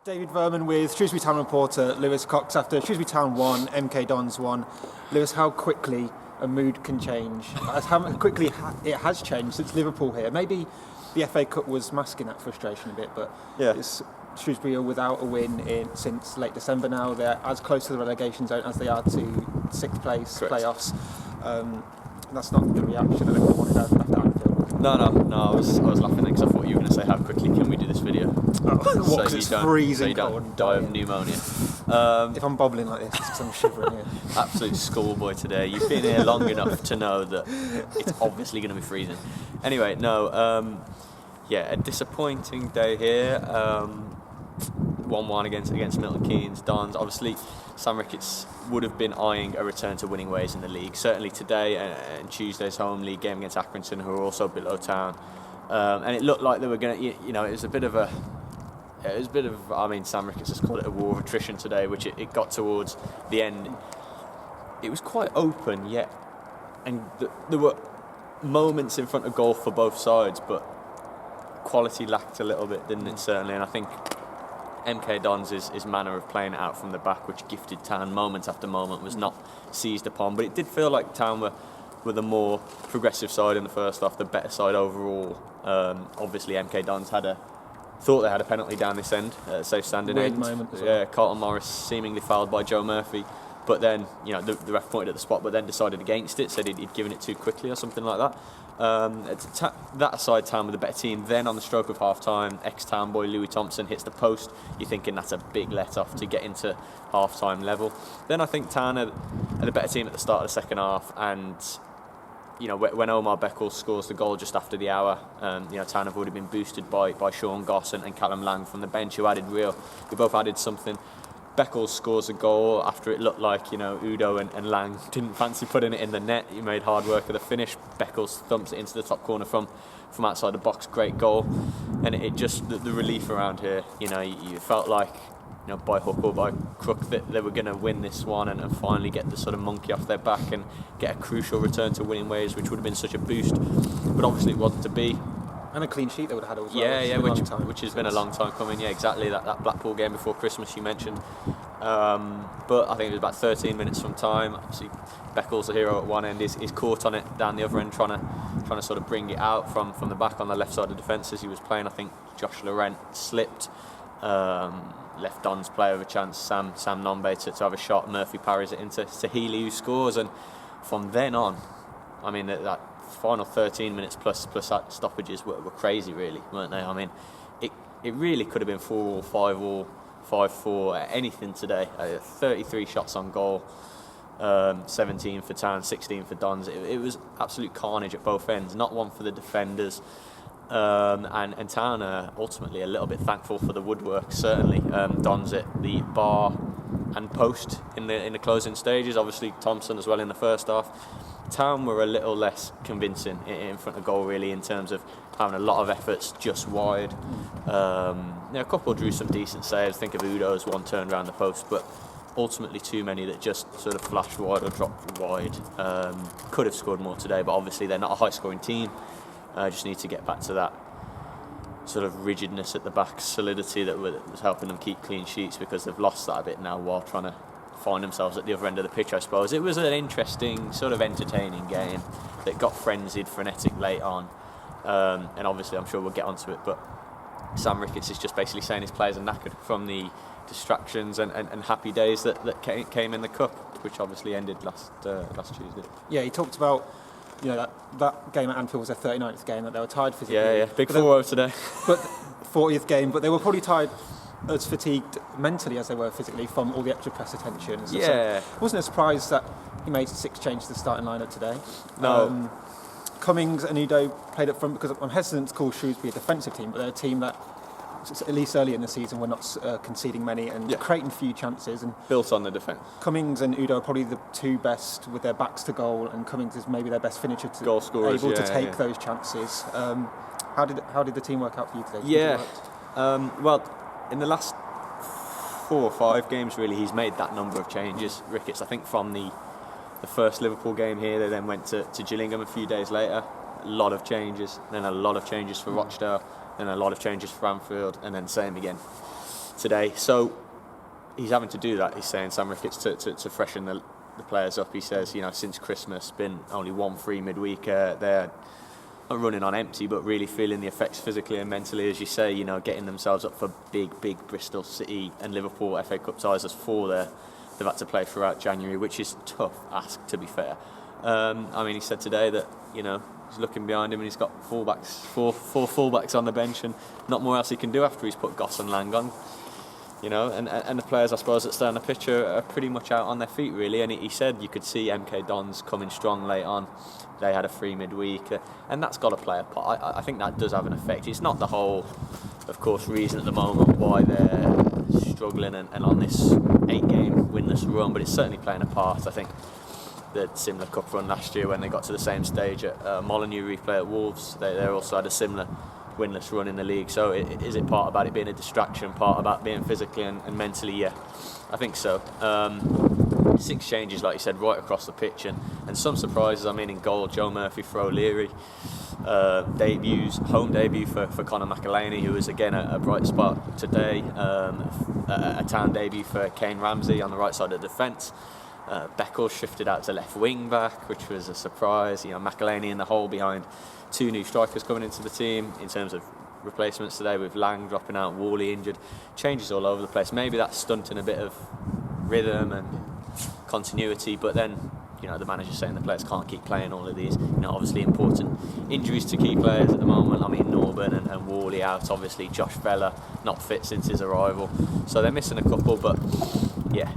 David Verman with Shrewsbury Town reporter Lewis Cox. After Shrewsbury Town won, MK Dons won. Lewis, how quickly a mood can change? How quickly it has changed since Liverpool here. Maybe the FA Cup was masking that frustration a bit, but it's Shrewsbury are without a win since late December now. They're as close to the relegation zone as they are to sixth place playoffs. That's not the reaction that everyone wanted after Anfield. No. I was laughing because I thought you were going to say how quickly can we do this video. Because it's freezing. So you don't die of pneumonia. If I'm bobbling like this, it's because I'm shivering here. Absolute schoolboy today. You've been here long enough to know that it's obviously going to be freezing. Anyway, a disappointing day here. 1-1 against Milton Keynes. Dons. Obviously, Sam Ricketts would have been eyeing a return to winning ways in the league. Certainly today and Tuesday's home league game against Accrington, who are also below Town. And it looked like they were going to, it was a bit of, Sam Ricketts has called it a war of attrition today, which it got towards the end. It was quite open, yet, and there were moments in front of goal for both sides, but quality lacked a little bit, didn't it, certainly, and I think MK Dons' manner of playing it out from the back, which gifted Town moment after moment, was not seized upon, but it did feel like Town were the more progressive side in the first half, the better side overall. Obviously, MK Dons thought they had a penalty down this end, safe standing Weird end. Moment as well. Yeah, Carlton Morris seemingly fouled by Joe Murphy, but then the ref pointed at the spot, but then decided against it, said he'd given it too quickly or something like that. That aside, Town with a better team. Then on the stroke of half time, ex-Town boy Louis Thompson hits the post. You're thinking that's a big let off to get into half time level. Then I think Town are the better team at the start of the second half, and when Omar Beckles scores the goal just after the hour, Town have already been boosted by Sean Goss and Callum Lang from the bench, who both added something. Beckles scores a goal after it looked like Udo and Lang didn't fancy putting it in the net. He made hard work of the finish. Beckles thumps it into the top corner from outside the box. Great goal, and it just the relief around here. You felt like by hook or by crook that they were going to win this one and finally get the sort of monkey off their back and get a crucial return to winning ways, which would have been such a boost. But obviously it wasn't to be. And a clean sheet they would have had as well. Which has been a long time coming. Yeah, exactly. That Blackpool game before Christmas you mentioned. But I think it was about 13 minutes from time. Obviously, Beckles, the hero at one end, is caught on it down the other end, trying to sort of bring it out from the back on the left side of the defence as he was playing. I think Josh Laurent slipped, left Don's player with a chance, Sam Nombe, to have a shot. Murphy parries it into Healy, who scores, and from then on, I mean that final 13 minutes plus stoppages were crazy, really, weren't they? I mean, it really could have been 4-4, 5-4, 5-4, anything today. 33 shots on goal, 17 for Town, 16 for Dons. It was absolute carnage at both ends. Not one for the defenders, and Town are ultimately a little bit thankful for the woodwork. Certainly, Dons at the bar and post in the closing stages. Obviously, Thompson as well in the first half. Town were a little less convincing in front of goal, really, in terms of having a lot of efforts just wide. A couple drew some decent saves. Think of Udo's one turned around the post, but ultimately too many that just sort of flashed wide or dropped wide. Could have scored more today, but obviously they're not a high-scoring team. Just need to get back to that sort of rigidness at the back, solidity that was helping them keep clean sheets, because they've lost that a bit now while trying to find themselves at the other end of the pitch, I suppose. It was an interesting, sort of entertaining game that got frenzied, frenetic late on, and obviously I'm sure we'll get onto it, but Sam Ricketts is just basically saying his players are knackered from the distractions and happy days that came in the cup, which obviously ended last Tuesday. Yeah, he talked about that game at Anfield was their 39th game, that they were tired physically. Yeah, big 4-0 today. But 40th game, but they were probably tired as fatigued mentally as they were physically from all the extra press attention. So it wasn't a surprise that he made 6 changes to the starting lineup today. No. Cummings and Udo played up front, because I'm hesitant to call Shrewsbury a defensive team, but they're a team that, at least early in the season, were not conceding many and creating few chances. And built on the defence. Cummings and Udo are probably the two best with their backs to goal, and Cummings is maybe their best finisher, goal scorers, able to take those chances. How did the team work out for you today? Yeah, well, in the last 4 or 5 games, really, he's made that number of changes. Ricketts, I think, from the first Liverpool game here, they then went to Gillingham a few days later. A lot of changes, then a lot of changes for Rochdale, then a lot of changes for Anfield, and then same again today. So he's having to do that, he's saying, Sam Ricketts, to freshen the players up. He says, since Christmas, been only 1-3 midweek. They're not running on empty, but really feeling the effects physically and mentally, as you say, getting themselves up for big Bristol City and Liverpool FA Cup ties as they've had to play throughout January, which is tough ask, to be fair. He said today that, he's looking behind him and he's got four fullbacks on the bench and not more else he can do after he's put Goss and Lang on. And the players, I suppose, that stay on the pitch are pretty much out on their feet, really. And he said you could see MK Dons coming strong late on. They had a free midweek, and that's got to play a part. I think that does have an effect. It's not the whole, of course, reason at the moment why they're struggling and on this 8-game winless run, but it's certainly playing a part. I think the similar cup run last year when they got to the same stage at Molineux replay at Wolves, they also had a similar winless run in the league. So is it part about it being a distraction, part about being physically and mentally? Yeah, I think so. 6 changes, like you said, right across the pitch, and some surprises. In goal, Joe Murphy for O'Leary. Home debut for Conor McElhaney, who was again a bright spot today. A town debut for Kane Ramsey on the right side of the defence. Beckles shifted out to left wing back, which was a surprise. McElhaney in the hole behind 2 new strikers coming into the team in terms of replacements today, with Lang dropping out, Worley injured. Changes all over the place. Maybe that's stunting a bit of rhythm and continuity, but then the manager's saying the players can't keep playing all of these. Obviously important injuries to key players at the moment. Norburn and Worley out, obviously Josh Vella not fit since his arrival, so they're missing a couple. But yeah,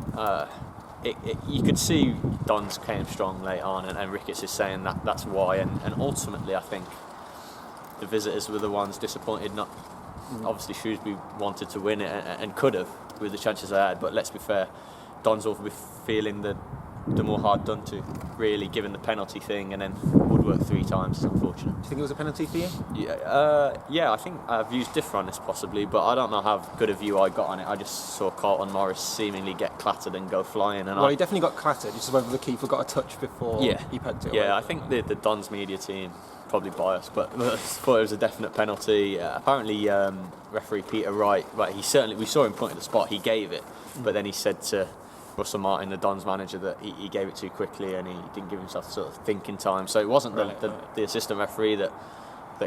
you could see Dons came strong late on, and Ricketts is saying that's why, and ultimately I think the visitors were the ones disappointed. Not obviously Shrewsbury wanted to win it and could have with the chances they had, but let's be fair, Dons will be feeling the more hard done to, really, given the penalty thing, and then woodwork 3 times. It's unfortunate. Do you think it was a penalty for you? Yeah, I think views differ on this possibly, but I don't know how good a view I got on it. I just saw Carlton Morris seemingly get clattered and go flying. And he definitely got clattered. Just whether the keeper got a touch before he poked it away. Yeah, I think the Dons media team, probably biased, but thought it was a definite penalty. Apparently, referee Peter Wright, we saw him point at the spot. He gave it, but then he said to Russell Martin, the Dons manager, that he gave it too quickly and he didn't give himself sort of thinking time. So it wasn't the assistant referee that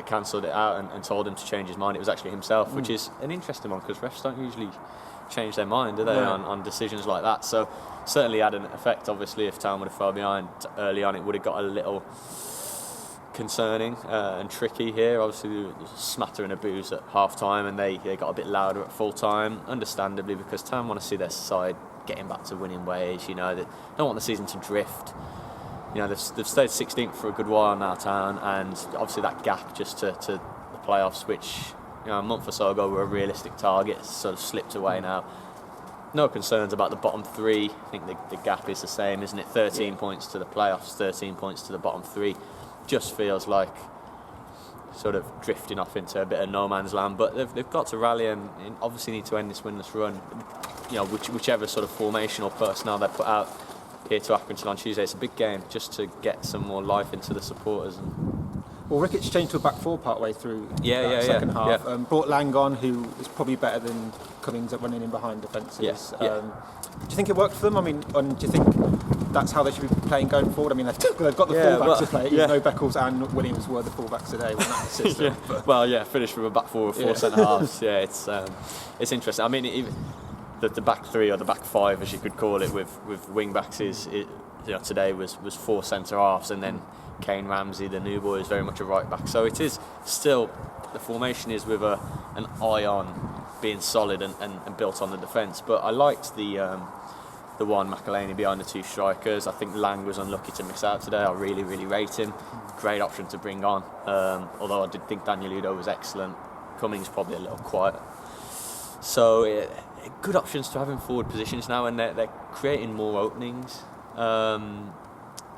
cancelled it out and told him to change his mind. It was actually himself, which is an interesting one because refs don't usually change their mind, do they, on decisions like that. So certainly had an effect. Obviously, if Town would have fell behind early on, it would have got a little concerning and tricky here. Obviously, there was a smattering of boos at half time, and they got a bit louder at full time, understandably, because Town want to see their side getting back to winning ways. They don't want the season to drift. They've stayed 16th for a good while now, Town, and obviously that gap just to the playoffs, which a month or so ago were a realistic target, sort of slipped away now. No concerns about the bottom 3. I think the gap is the same, isn't it? 13 points to the playoffs, 13 points to the bottom 3. Just feels like sort of drifting off into a bit of no man's land, but they've got to rally and obviously need to end this winless run. Whichever sort of formation or personnel they put out here to Accrington on Tuesday, it's a big game just to get some more life into the supporters. Well, Ricketts changed to a back 4 part way through second half. Yeah. Brought Lang on, who is probably better than Cummings at running in behind defences. Yeah. Do you think it worked for them? And do you think that's how they should be playing going forward? They've got the fullbacks to play, even though Beckles and Williams were the fullbacks today. Wasn't that the system? Finished with a back 4 with 4 centre halves. Yeah, it's interesting. Even the back 3 or the back 5, as you could call it, with wing backs today was 4 centre halves, and then Kane Ramsey, the new boy, is very much a right back. So it is still, the formation is with an eye on being solid and built on the defence. But I liked the one McElhaney behind the 2 strikers. I think Lang was unlucky to miss out today. I really, really rate him. Great option to bring on. Although I did think Daniel Udo was excellent. Cummings probably a little quiet. So good options to have in forward positions now, and they're creating more openings.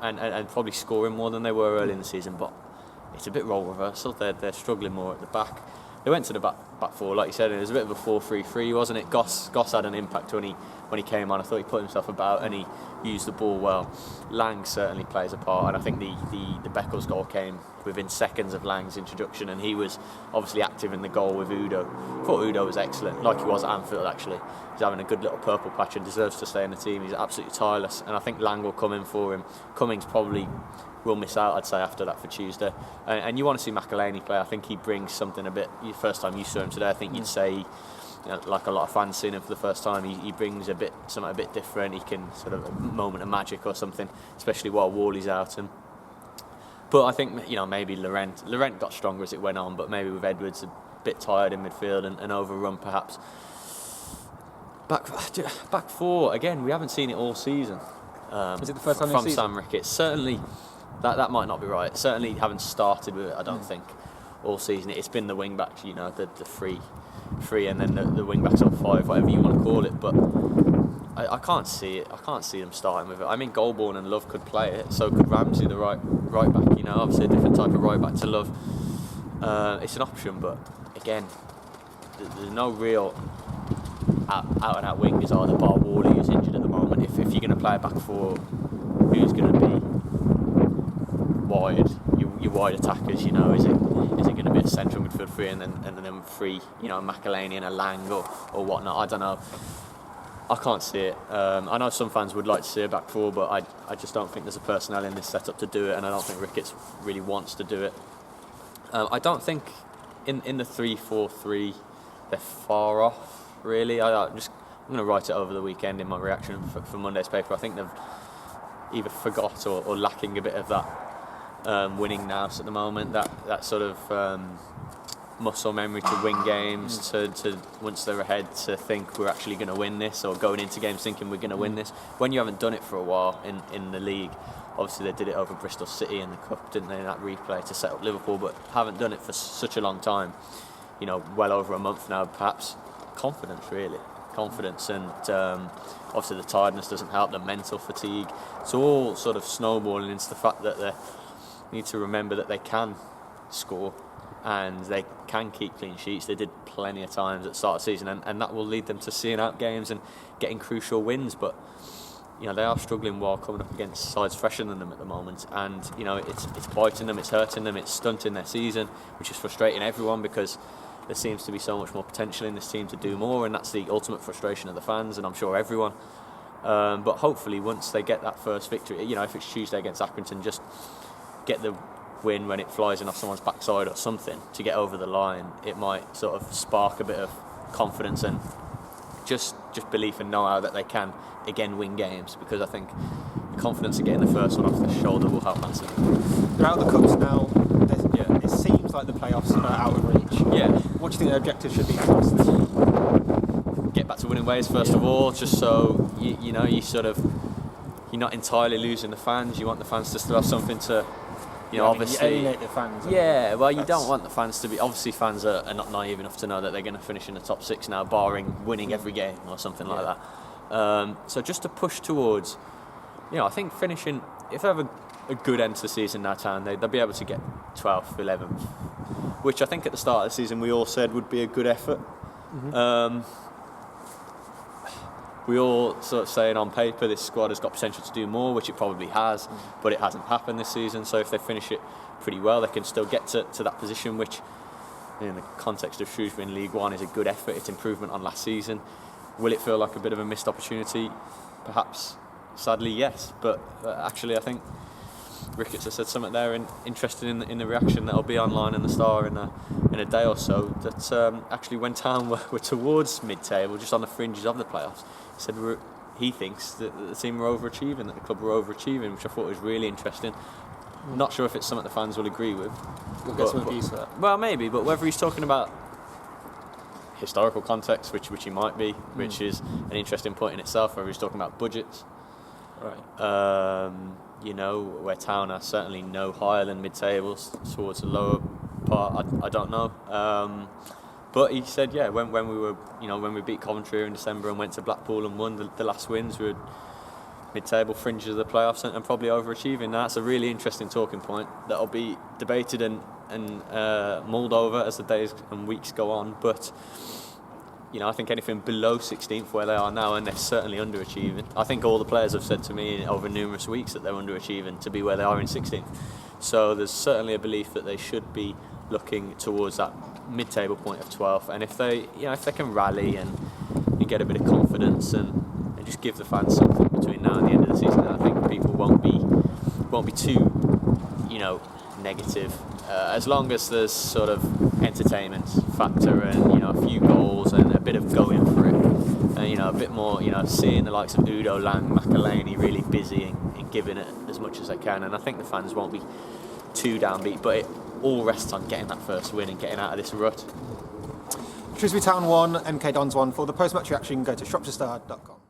And probably scoring more than they were early in the season, but it's a bit role reversal. They're struggling more at the back. They went to the back back four, like you said. It was a bit of a 4-3-3, wasn't it? Goss had an impact when he came on. I thought he put himself about and he used the ball well. Lang certainly plays a part, and I think the Beckles goal came within seconds of Lang's introduction, and he was obviously active in the goal with Udo. I thought Udo was excellent, like he was at Anfield actually. He's having a good little purple patch and deserves to stay in the team. He's absolutely tireless, and I think Lang will come in for him. Cummings probably will miss out, I'd say, after that for Tuesday. And you want to see McElhaney play. I think he brings something a bit. The first time you saw him today, I think you'd say, you know, like a lot of fans seeing him for the first time, he brings something a bit different. He can sort of a moment of magic or something, especially while Worley's out. But I think, you know, maybe Laurent got stronger as it went on, but maybe with Edwards a bit tired in midfield and overrun perhaps. Back four again. We haven't seen it all season. Is it the first time from this season? Sam Ricketts? Certainly. That might not be right. Certainly haven't started with it, I don't think, all season. It's been the wing backs, you know, the free and then the wing backs on five, whatever you want to call it. But I can't see it. I can't see them starting with it. I mean, Goulbourne and Love could play it. So could Ramsey, the right back. You know, obviously a different type of right back to Love. It's an option, but again, there's no real out and out wingers either. Bar Worley, who's injured at the moment. If you're going to play a back four, who's going to be wide, your wide attackers, you know, is it going to be a central midfield three and then three, you know, McElhaney and a Lang or whatnot? I don't know. I can't see it. I know some fans would like to see a back four, but I just don't think there's a personnel in this setup to do it, and I don't think Ricketts really wants to do it. I don't think in the 3-4-3 they're far off, really. I'm going to write it over the weekend in my reaction for Monday's paper. I think they've either forgot or lacking a bit of that winning nous at the moment, that sort of muscle memory to win games, to once they're ahead to think we're actually going to win this, or going into games thinking we're going to win this. When you haven't done it for a while in the league, obviously they did it over Bristol City in the Cup, didn't they, in that replay to set up Liverpool, but haven't done it for such a long time, you know, well over a month now, perhaps. Confidence and obviously the tiredness doesn't help, the mental fatigue. It's all sort of snowballing into the fact that they need to remember that they can score and they can keep clean sheets. They did plenty of times at the start of the season, and that will lead them to seeing out games and getting crucial wins. But you know, they are struggling while coming up against sides fresher than them at the moment, and you know, it's biting them, it's hurting them, it's stunting their season, which is frustrating everyone because there seems to be so much more potential in this team to do more, and that's the ultimate frustration of the fans and I'm sure everyone. But hopefully once they get that first victory, you know, if it's Tuesday against Accrington, just get the win when it flies in off someone's backside or something to get over the line. It might sort of spark a bit of confidence and just belief and know-how that they can again win games, because I think the confidence of getting the first one off the shoulder will help massively. They're out of the cups now. It seems like the playoffs are out of reach. Yeah. What do you think their objective should be for the rest of the season? Get back to winning ways first of all, just so you know, you're not entirely losing the fans. You want the fans to still have something to, you know, obviously. You alienate the fans. Yeah, well, you don't want the fans to be. Obviously, fans are not naive enough to know that they're going to finish in the top six now, barring winning every game or something like that. So just to push towards, you know, I think finishing, if they have a good end to the season now, Town, they'll be able to get 12th, 11th, which I think at the start of the season we all said would be a good effort. We all sort of saying on paper this squad has got potential to do more, which it probably has, but it hasn't happened this season. So if they finish it pretty well, they can still get to that position, which in the context of Shrewsbury in League One is a good effort. It's improvement on last season. Will it feel like a bit of a missed opportunity? Perhaps, sadly, yes. But actually, I think Ricketts has said something there interesting in the reaction that'll be online in the Star in a day or so, that actually when Town were towards mid-table, just on the fringes of the playoffs, he said he thinks that the team were overachieving, that the club were overachieving, which I thought was really interesting. Not sure if it's something the fans will agree with. We'll get some views for that. Well, maybe, but whether he's talking about historical context, which he might be, which is an interesting point in itself, whether he's talking about budgets. Right. You know, where Town are certainly no higher than mid-tables, towards the lower part, I don't know. But he said, yeah, when we beat Coventry in December and went to Blackpool and won the last wins, we were mid-table fringes of the playoffs and probably overachieving. That's a really interesting talking point that'll be debated and mulled over as the days and weeks go on. But I think anything below 16th where they are now, and they're certainly underachieving. I think all the players have said to me over numerous weeks that they're underachieving to be where they are in 16th. So there's certainly a belief that they should be looking towards that mid-table point of 12th. And if they can rally and get a bit of confidence and just give the fans something between now and the end of the season, I think people won't be too negative. As long as there's sort of entertainment factor and a few goals and a bit of going for it, and a bit more seeing the likes of Udo, Lang, McElhaney really busy and giving it as much as they can, and I think the fans won't be too downbeat, but it all rests on getting that first win and getting out of this rut. Shrewsbury Town 1, MK Dons 1. For the post-match reaction, go to shropshirestad.com.